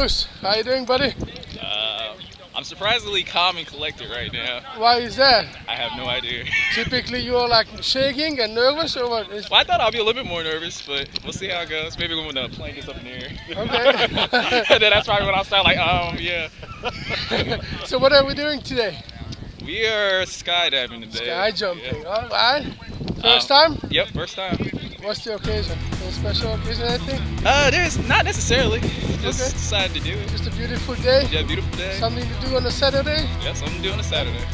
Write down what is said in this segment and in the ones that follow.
Cruz, how you doing, buddy? I'm surprisingly calm and collected right now. Why is that? I have no idea. Typically you're like shaking and nervous or what? Well, I thought I'd be a little bit more nervous, but we'll see how it goes. Maybe when the plane gets up in the air. Okay. And then that's probably when I'll start like, yeah. So what are we doing today? We are skydiving today. Sky jumping, Yeah. alright. First time? Yep, first time. What's the occasion? Any special occasion, anything? There's not necessarily. Just Okay. decided to do it. Just a beautiful day? Yeah, beautiful day. Something to do on a Saturday? Yeah, something to do on a Saturday.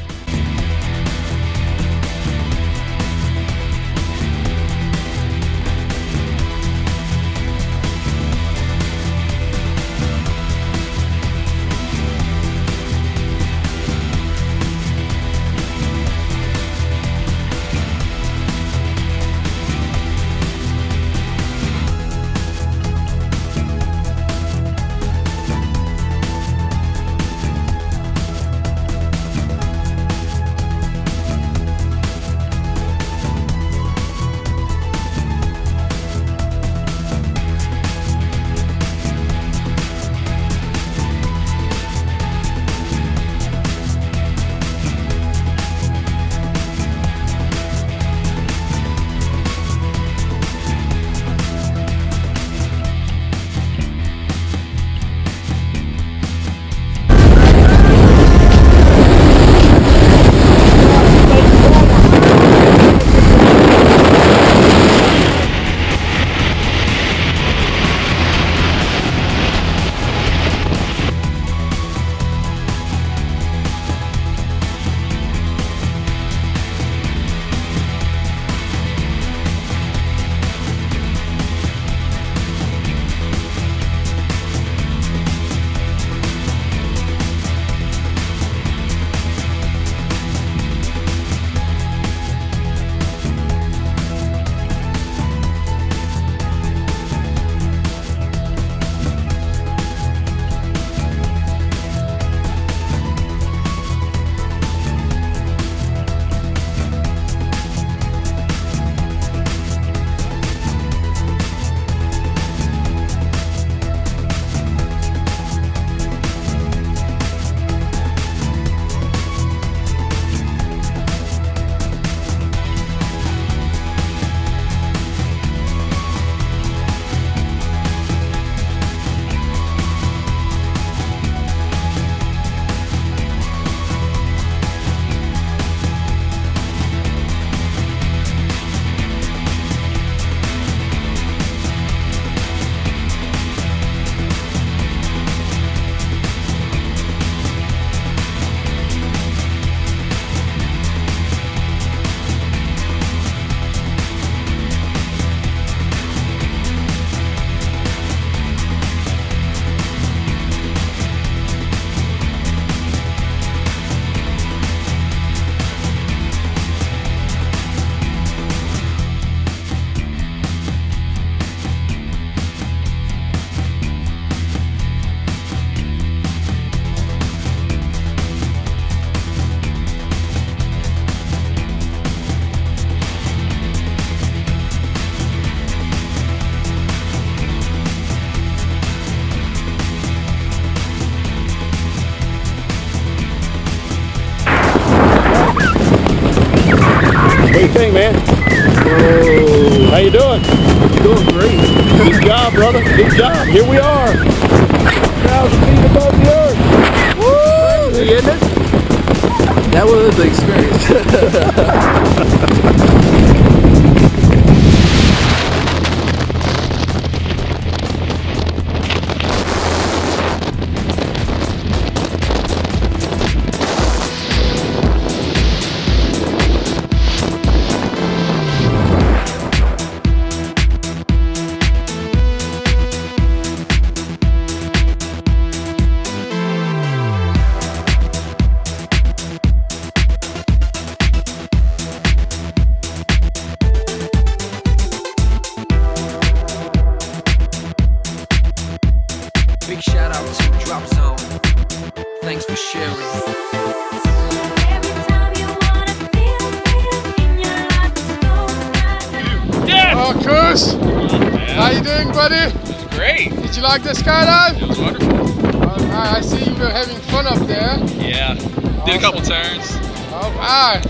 What do you think, man? Whoa. How you doing? Doing great. Good job, brother. Good job. Here we are. 1,000 feet above the earth. Woo! Crazy, isn't it? That was the experience. Big shout out to Drop Zone. Thanks for sharing. Oh, Cruz, how you doing, buddy? It was great. Did you like the skydive? It was wonderful. I see you were having fun up there. Yeah. Did a couple turns. All right.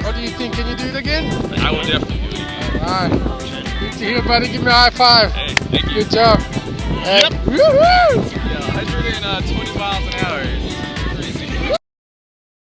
What do you think? Can you do it again? I will definitely do it again. All right. Good to hear, buddy. Give me a high five. Hey, thank you. Good job. Yep. Woo-hoo! Yeah, 120 miles an hour.